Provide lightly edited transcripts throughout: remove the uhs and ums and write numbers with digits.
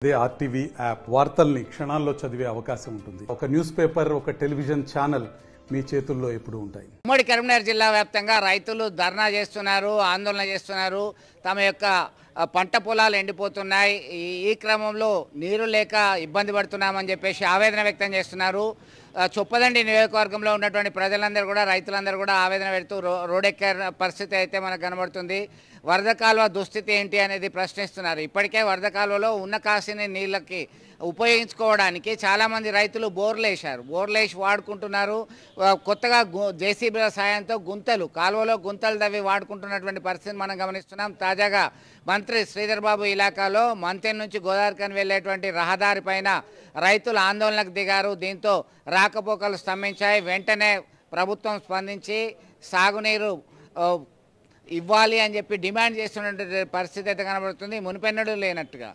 అదే RTV app వార్తల్ని క్షణాల్లో చదివే అవకాశం ఉంటుంది. ఒక న్యూస్ పేపర్, ఒక టెలివిజన్ ఛానల్ మీ చేతుల్లో ఎప్పుడు ఉంటాయి. ఉమ్మడి కరీంనగర్ జిల్లా వ్యాప్తంగా రైతులు ధర్నా చేస్తున్నారు, ఆందోళన చేస్తున్నారు. తమ యొక్క పంట పొలాలు ఎండిపోతున్నాయి, ఈ క్రమంలో నీరు లేక ఇబ్బంది పడుతున్నామని చెప్పేసి ఆవేదన వ్యక్తం చేస్తున్నారు. చొప్పదండి నియోజకవర్గంలో ఉన్నటువంటి ప్రజలందరూ కూడా, రైతులందరూ కూడా ఆవేదన పెడుతూ రోడ్డెక్కే పరిస్థితి అయితే మనకు కనబడుతుంది. వరద కాలువ దుస్థితి ఏంటి అనేది ప్రశ్నిస్తున్నారు. ఇప్పటికే వరద కాలువలో ఉన్న కాసిన నీళ్ళకి ఉపయోగించుకోవడానికి చాలామంది రైతులు బోర్లేసి వాడుకుంటున్నారు. కొత్తగా జేసీబీల సాయంతో కాలువలో గుంతలు తవ్వి వాడుకుంటున్నటువంటి పరిస్థితిని మనం గమనిస్తున్నాం. తాజాగా మంత్రి శ్రీధర్ బాబు ఇలాకాలో మంతెన్ నుంచి గోదావరికని వెళ్ళేటువంటి రహదారి పైన రైతులు ఆందోళనకు దిగారు. దీంతో రాకపోకలు స్తంభించాయి. వెంటనే ప్రభుత్వం స్పందించి సాగునీరు ఇవ్వాలి అని చెప్పి డిమాండ్ చేస్తున్నటువంటి పరిస్థితి అయితే కనబడుతుంది. మునిపెన్నడూ లేనట్టుగా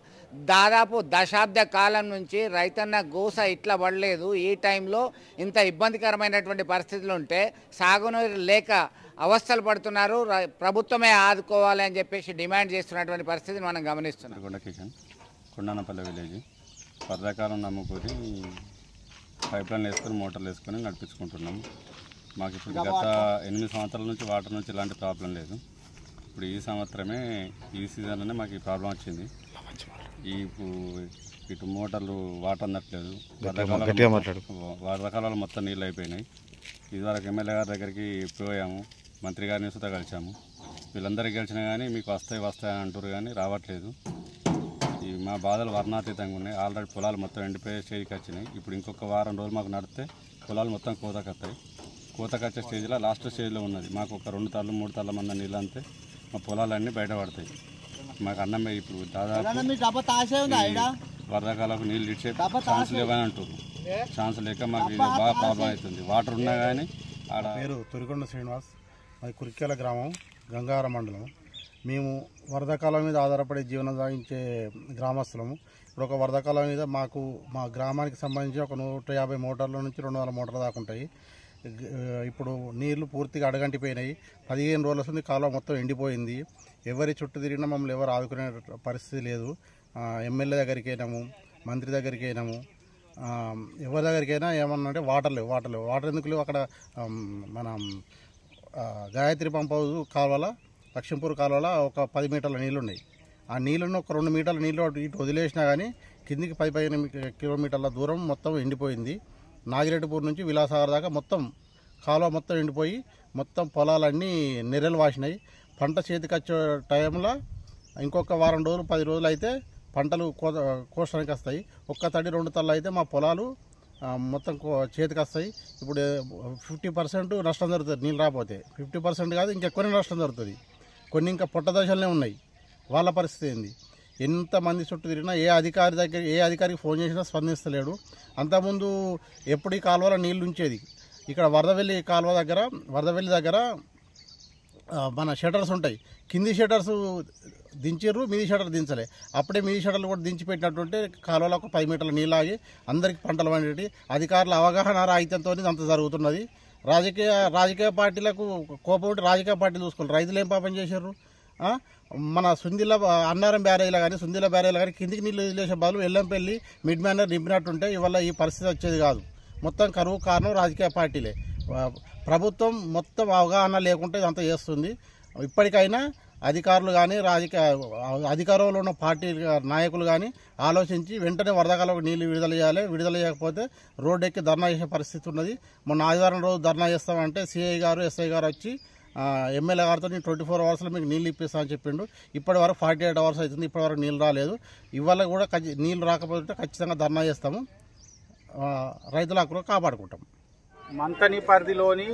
దాదాపు దశాబ్ద కాలం నుంచి రైతన్న గోస ఇట్లా పడలేదు. ఈ టైంలో ఇంత ఇబ్బందికరమైనటువంటి పరిస్థితులు ఉంటే సాగునీరు లేక అవస్థలు పడుతున్నారు. ప్రభుత్వమే ఆదుకోవాలి అని చెప్పేసి డిమాండ్ చేస్తున్నటువంటి పరిస్థితిని మనం గమనిస్తున్నాం. కొండానపల్లి విలేజ్ వర్షాకాలం నమ్ముకొని పైప్ లైన్లు వేసుకొని మోటార్లు వేసుకొని నడిపించుకుంటున్నాము. మాకు ఇప్పుడు గత 8 సంవత్సరాల నుంచి వాటర్ నుంచి ఇలాంటి ప్రాబ్లం లేదు. ఇప్పుడు ఈ సంవత్సరమే ఈ సీజన్లోనే మాకు ఈ ప్రాబ్లం వచ్చింది. ఇటు మోటార్లు వాటర్ అందట్లేదు. వరదకాలంలో మొత్తం నీళ్ళు అయిపోయినాయి. ఇదివరకు ఎమ్మెల్యే గారి దగ్గరికి పోయాము, మంత్రి గారిని సుతా కలిసాము. వీళ్ళందరికీ గెలిచినా కానీ మీకు వస్తాయని అంటారు కానీ రావట్లేదు. మా బాధలు వర్ణాతీతంగా ఉన్నాయి. ఆల్రెడీ పొలాలు మొత్తం ఎండిపోయే స్టేజ్కి వచ్చినాయి. ఇప్పుడు ఇంకొక వారం రోజులు మాకు నడితే పొలాలు మొత్తం కోతకొస్తాయి. కోతకొచ్చే స్టేజ్లో లాస్ట్ స్టేజ్లో ఉన్నది. మాకు ఒక 2 తాళ్ళు 3 తాళ్ళ మంది నీళ్ళు అంతే మా పొలాలన్నీ బయటపడతాయి. మాకు అన్నం ఇప్పుడు దాదాపు వరదకాలకు నీళ్ళు ఇచ్చే ఛాన్స్ లేవని అంటారు. ఛాన్స్ లేక మాకు ఇది బాగా ప్రాబ్లం అవుతుంది. వాటర్ ఉన్నా కానీ ఆడ. పేరు తొరికొండ శ్రీనివాస్, మాది కురిక్యాల గ్రామం, గంగారం మండలం. మేము వరదకాలం మీద ఆధారపడి జీవనం సాగించే గ్రామస్తులము. ఇప్పుడు ఒక వరదకాలం మీద మా గ్రామానికి సంబంధించి ఒక 150 మోటార్ల నుంచి 200 మోటార్ల దాకా ఉంటాయి. ఇప్పుడు నీళ్లు పూర్తిగా అడగంటిపోయినాయి. 15 రోజుల వస్తుంది, కాలువ మొత్తం ఎండిపోయింది. ఎవరి చుట్టూ తిరిగినా మమ్మల్ని ఎవరు ఆదుకునే పరిస్థితి లేదు. ఎమ్మెల్యే దగ్గరికి అయినాము, మంత్రి దగ్గరికి అయినాము, ఎవరి దగ్గరికైనా ఏమన్నా అంటే వాటర్ లేవు. వాటర్ ఎందుకు లేవు? అక్కడ మన గాయత్రి పంప్ హౌస్ కాలువల, లక్ష్మీపూర్ కాలువల ఒక 10 మీటర్ల నీళ్ళు ఉన్నాయి. ఆ నీళ్ళను ఒక 2 మీటర్ల నీళ్ళు ఇటు వదిలేసినా కానీ కిందికి 15 కిలోమీటర్ల దూరం మొత్తం ఎండిపోయింది. నాగిరెడ్డిపూర్ నుంచి విలాసాగర్ దాకా మొత్తం కాలువ మొత్తం ఎండిపోయి మొత్తం పొలాలన్నీ నెర్రెలు వాసినాయి. పంట చేతికి వచ్చే టైంలో ఇంకొక వారం రోజులు 10 రోజులు అయితే పంటలు కోసడానికి వస్తాయి. ఒక్క తడి 2 తళ్ళు అయితే మా పొలాలు మొత్తం చేతికి వస్తాయి. ఇప్పుడు 50% నష్టం జరుగుతుంది. నీళ్ళు రాకపోతే 50% కాదు, ఇంకెక్కువనే నష్టం జరుగుతుంది. కొన్ని ఇంకా పొట్ట దశలనే ఉన్నాయి. వాళ్ళ పరిస్థితి ఏంది? ఎంతమంది చుట్టూ తిరిగినా ఏ అధికారికి ఫోన్ చేసినా స్పందిస్తలేడు. అంతకుముందు ఎప్పుడు ఈ కాలువలో నీళ్ళు ఉంచేది. ఇక్కడ వరదవెల్లి దగ్గర మన షటర్స్ ఉంటాయి. కింది షటర్స్ దించారు, మీది షటర్ దించలే. అప్పుడే మీది షటర్లు కూడా దించి పెట్టినట్టుంటే కాలువలో ఒక 10 మీటర్ల నీళ్ళు ఆగి అందరికీ పంటలు పండేటి. అధికారుల అవగాహన రాహిత్యంతో అంత జరుగుతున్నది. రాజకీయ పార్టీలకు కోపం ఉంటే రాజకీయ పార్టీలు చూసుకోవాలి. రైతులు ఏం పాపం చేశారు? మన అన్నారం బ్యారేజ్లో కానీ కిందికి నీళ్ళు వదిలేసే బదులు ఎల్లంపల్లి మిడ్ మ్యానర్ నింపినట్టుంటే ఇవాళ ఈ పరిస్థితి వచ్చేది కాదు. మొత్తం కరువు కారణం రాజకీయ పార్టీలే. ప్రభుత్వం మొత్తం అవగాహన లేకుంటే ఇదంతా చేస్తుంది. ఇప్పటికైనా అధికారులు కానీ అధికారంలో ఉన్న పార్టీ నాయకులు కానీ ఆలోచించి వెంటనే వరదకాలకు నీళ్లు విడుదల చేయాలి. విడుదల చేయకపోతే రోడ్డు ఎక్కి ధర్నా చేసే పరిస్థితి ఉన్నది. మొన్న ఆదివారం రోజు ధర్నా చేస్తామంటే సిఐ గారు, ఎస్ఐ గారు వచ్చి ఎమ్మెల్యే గారితో 24 అవర్స్లో మీకు నీళ్ళు ఇప్పిస్తా అని చెప్పిండు. ఇప్పటి వరకు 48 అవర్స్ అవుతుంది, ఇప్పటి వరకు నీళ్ళు రాలేదు. ఇవాళ కూడా నీళ్ళు రాకపోతే ఖచ్చితంగా ధర్నా చేస్తాము. రైతుల హక్కులు కాపాడుకుంటాం. మంతని పరిధిలోని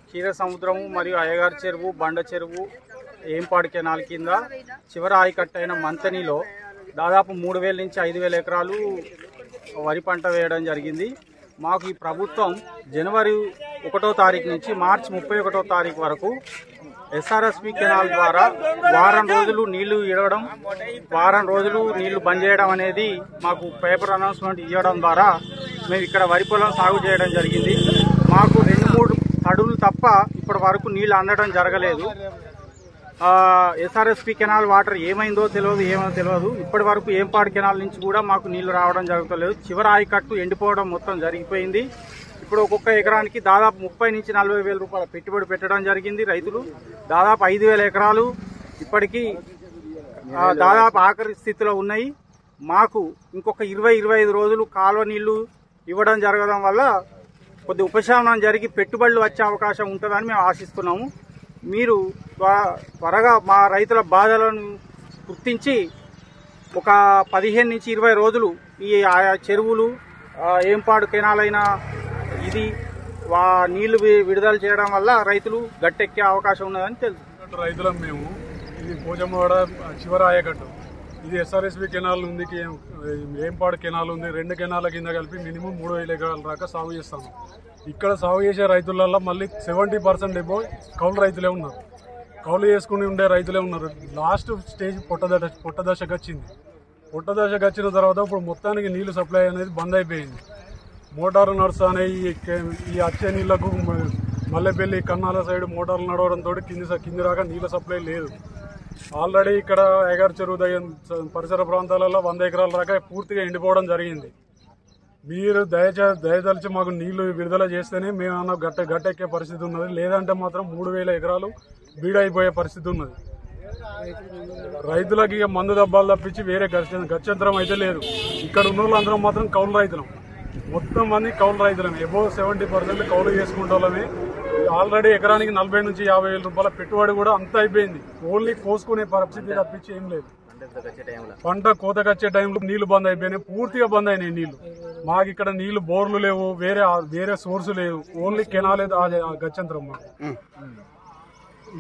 క్షీర సముద్రము మరియు అయ్యగారి చెరువు, బండ చెరువు, ఏంపాడు కెనాల్ కింద చివరి ఆయకట్టు అయిన మంతనిలో దాదాపు 3000 నుంచి 5000 ఎకరాలు వరి పంట వేయడం జరిగింది. మాకు ఈ ప్రభుత్వం జనవరి 1వ తారీఖు నుంచి మార్చి 31వ తారీఖు వరకు ఎస్ఆర్ఎస్పి కెనాల్ ద్వారా వారం రోజులు నీళ్లు ఇవ్వడం, వారం రోజులు నీళ్లు బంద్ చేయడం అనేది మాకు పేపర్ అనౌన్స్మెంట్ ఇవ్వడం ద్వారా మేము ఇక్కడ వరి పొలం సాగు చేయడం జరిగింది. మాకు 2-3 తడులు తప్ప ఇప్పటి వరకు నీళ్లు అందడం జరగలేదు. ఎస్ఆర్ఎస్పి కెనాల్ వాటర్ ఏమైందో తెలియదు. ఇప్పటి వరకు ఏంపాడు కెనాల్ నుంచి కూడా మాకు నీళ్లు రావడం జరుగుతలేదు. చివరి ఆయకట్టు ఎండిపోవడం మొత్తం జరిగిపోయింది. ఇప్పుడు ఒక్కొక్క ఎకరానికి దాదాపు 30 నుంచి 40 వేల రూపాయల పెట్టుబడి పెట్టడం జరిగింది. రైతులు దాదాపు 5,000 ఎకరాలు ఇప్పటికీ దాదాపు ఆఖరి స్థితిలో ఉన్నాయి. మాకు ఇంకొక 20-25 రోజులు కాలువ నీళ్లు ఇవ్వడం జరగడం వల్ల కొద్ది ఉపశమనం జరిగి పెట్టుబడులు వచ్చే అవకాశం ఉంటుందని మేము ఆశిస్తున్నాము. మీరు త్వరగా మా రైతుల బాధలను గుర్తించి ఒక 15 నుంచి 20 రోజులు ఈ చెరువులు ఏంపాడు కెనాల్ అయిన ఇది నీళ్లు విడుదల చేయడం వల్ల రైతులు గట్టెక్కే అవకాశం ఉన్నదని తెలుసు. రైతులం మేము. ఇది పోచమ్మవాడ చివరి ఆయకట్టు. ఇది ఎస్ఆర్ఎస్బి కెనాల్ ఉంది, ఏంపాడు కెనాల్ ఉంది. 2 కెనాల కింద కలిపి మినిమం 3,000 ఎకరాల దాకా సాగు చేస్తాము. ఇక్కడ సాగు చేసే రైతులలో మళ్ళీ 70% ఏమో కౌలు రైతులే ఉన్నారు. కౌలు చేసుకుని ఉండే రైతులే ఉన్నారు. లాస్ట్ స్టేజ్ పొట్టదశకు వచ్చింది. పొట్టదశకు వచ్చిన తర్వాత ఇప్పుడు మొత్తానికి నీళ్లు సప్లై అనేది బంద్ అయిపోయింది. మోటార్లు నడుస్తానే ఈ వచ్చే నీళ్లకు మల్లెపల్లి కన్నాల సైడ్ మోటార్లు నడవడంతో కింది రాక నీళ్ళ సప్లై లేదు. ఆల్రెడీ ఇక్కడ అయ్యగారి చెరువు దగ్గర పరిసర ప్రాంతాలలో 100 ఎకరాల దాకా పూర్తిగా ఎండిపోవడం జరిగింది. మీరు దయదలిచి మాకు నీళ్లు విడుదల చేస్తేనే మేము గట్టెక్కే పరిస్థితి ఉన్నది. లేదంటే మాత్రం 3,000 ఎకరాలు బీడైపోయే పరిస్థితి ఉన్నది. రైతులకి ఇక మందు దబ్బాలు తప్పించి వేరే గత్యంతరం అయితే లేదు. ఇక్కడ ఉన్న వాళ్ళందరం మాత్రం కౌలు రైతులం. మొత్తం మంది కౌలు రైతులమే. అబోవ్ 70% కౌలు చేసుకుంటే ఆల్రెడీ ఎకరానికి 40 నుంచి 50 వేల రూపాయల పెట్టుబడి కూడా అంతా అయిపోయింది. ఓన్లీ కోసుకునే పరిస్థితి తప్పించి ఏం లేదు. పంట కోతకొచ్చే టైంలో నీళ్లు బంద్ అయిపోయినాయి, పూర్తిగా బంద్ అయినాయి నీళ్లు. మాకు ఇక్కడ నీళ్లు బోర్లు లేవు, వేరే సోర్సు లేవు. ఓన్లీ కెనాలే గత్యంతరం మాకు.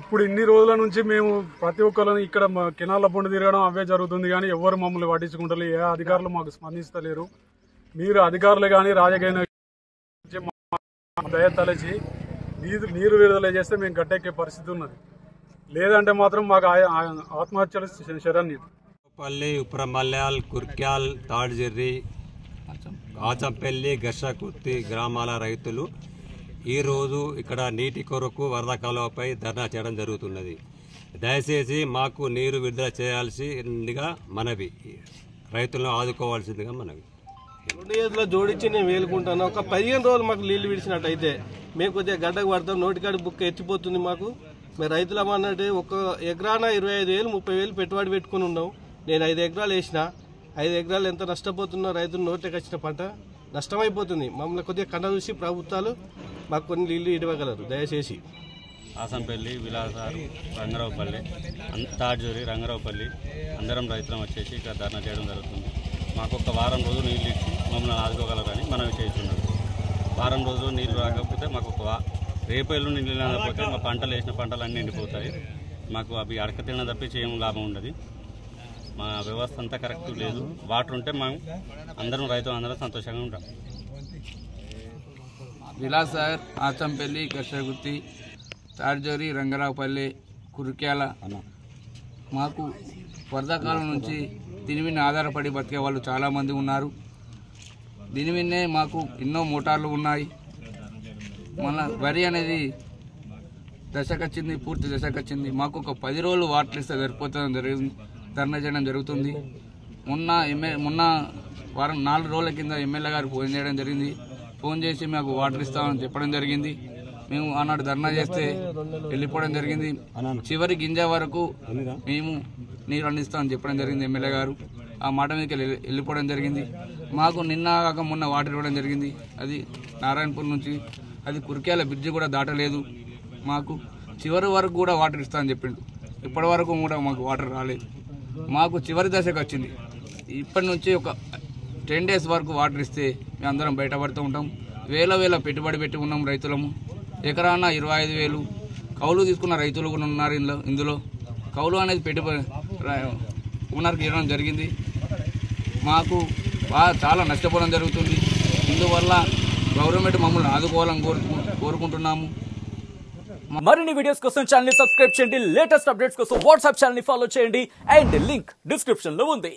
ఇప్పుడు ఇన్ని రోజుల నుంచి మేము ప్రతి ఒక్కరిని ఇక్కడ కెనాల పొండి తిరగడం అవే జరుగుతుంది. కానీ ఎవరు మమ్మల్ని పట్టించుకుంటారు, ఏ అధికారులు మాకు స్పందిస్తలేరు. మీరు అధికారులు కానీ రాజకీయ దయ తలచి నీరు విడుదల చేస్తే మేము గట్టెక్కే పరిస్థితి ఉన్నది. లేదంటే మాత్రం మాకు ఆత్మహత్యలు శరణ్యం. పల్లి, ఉప్రమల్యాల్, కుర్క్యాల్, తాడ్జెర్రి, ఆచంపల్లి, గర్షకుర్తి గ్రామాల రైతులు ఈరోజు ఇక్కడ నీటి కొరకు వరద కాలువపై ధర్నా చేయడం జరుగుతున్నది. దయచేసి మాకు నీరు విడుదల చేయాల్సిందిగా మనవి, రైతులను ఆదుకోవాల్సిందిగా మనవి. 2 రోజుల్లో జోడించి నేను వేలుకుంటాను. ఒక 15 రోజులు మాకు నీళ్లు విడిచినట్టయితే మేము కొద్దిగా గడ్డకు పడతాం. నోటికాడి బుక్క ఎత్తిపోతుంది మాకు. మేము రైతులమన్నట్టు ఒక ఎకరాన 25,000 30,000 పెట్టుబడి పెట్టుకుని ఉన్నాం. నేను 5 ఎకరాలు వేసిన. 5 ఎకరాలు ఎంత నష్టపోతున్నా రైతులు నోట్లోకి వచ్చిన పంట నష్టమైపోతుంది. మమ్మల్ని కొద్దిగా కన్న చూసి ప్రభుత్వాలు మాకు కొన్ని నీళ్లు ఇవ్వగలరు దయచేసి. ఆసంపల్లి, విలాసారు, రంగరావుపల్లి, తాడ్జూరి, రంగరావుపల్లి అందరం రైతులం వచ్చేసి ఇక్కడ ధర్నా చేయడం జరుగుతుంది. మాకు ఒక వారం రోజులు నీళ్ళు ఇచ్చి మమ్మల్ని ఆదుకోగలరని మనం చేస్తున్నాం. వారం రోజులు నీళ్లు రాకపోతే మాకు రేపు ఎల్లుండి నీళ్ళు లేకపోతే మా పంటలు వేసిన పంటలన్నీ ఎండిపోతాయి. మాకు అవి అడక తినడం తప్పించి ఏం లాభం ఉండదు. మా వ్యవస్థ అంతా కరెక్ట్ లేదు. వాటర్ ఉంటే మేము అందరం రైతులు అందరం సంతోషంగా ఉంటాం. విలాసార్, ఆచంపల్లి, కర్షగుర్తి, తాడ్జోరి, రంగరావుపల్లి, కుర్క్యాల మాకు వర్షాకాలం నుంచి దీని మీద ఆధారపడి బతికే వాళ్ళు చాలామంది ఉన్నారు. దీని మీదనే మాకు ఎన్నో మోటార్లు ఉన్నాయి. మన వరి అనేది దశకొచ్చింది, పూర్తి దశకొచ్చింది. మాకు ఒక 10 రోజులు వాటర్ ఇస్తే సరిపోతుంది ధర్నా చేయడం జరుగుతుంది. మొన్న వారం 4 రోజుల కింద ఎమ్మెల్యే గారు ఫోన్ చేయడం జరిగింది. ఫోన్ చేసి మాకు వాటర్ ఇస్తామని చెప్పడం జరిగింది. మేము ఆనాడు ధర్నా చేస్తే వెళ్ళిపోవడం జరిగింది. చివరి గింజ వరకు మేము నీరు అందిస్తామని చెప్పడం జరిగింది ఎమ్మెల్యే గారు. ఆ మాట మీదకి వెళ్ళిపోవడం జరిగింది. మాకు నిన్న కాక మొన్న వాటర్ ఇవ్వడం జరిగింది. అది నారాయణపూర్ నుంచి, అది కుర్క్యాల బ్రిడ్జి కూడా దాటలేదు. మాకు చివరి వరకు కూడా వాటర్ ఇస్తామని చెప్పిండు. ఇప్పటి వరకు కూడా మాకు వాటర్ రాలేదు. మాకు చివరి దశకు వచ్చింది. ఇప్పటి నుంచి ఒక 10 days వరకు వాటర్ ఇస్తే మేము అందరం బయటపడుతూ ఉంటాం. వేల పెట్టుబడి పెట్టి ఉన్నాం రైతులము. ఎకరాన 25,000 కౌలు తీసుకున్న రైతులు కూడా ఉన్నారు. ఇందులో కౌలు అనేది పెట్టుబడి ఓనర్కి ఇవ్వడం జరిగింది. మాకు చాలా నష్టపోవడం జరుగుతుంది. ఇందువల్ల గవర్నమెంట్ మమ్మల్ని ఆదుకోవాలని కోరుకుంటున్నాము. మరిన్ని వీడియోస్ కోసం ఛానల్ ని సబ్స్క్రైబ్ చేయండి. లేటెస్ట్ అప్డేట్స్ కోసం వాట్సాప్ ఛానల్ ని ఫాలో చేయండి. అండ్ లింక్ డిస్క్రిప్షన్ లో ఉంది.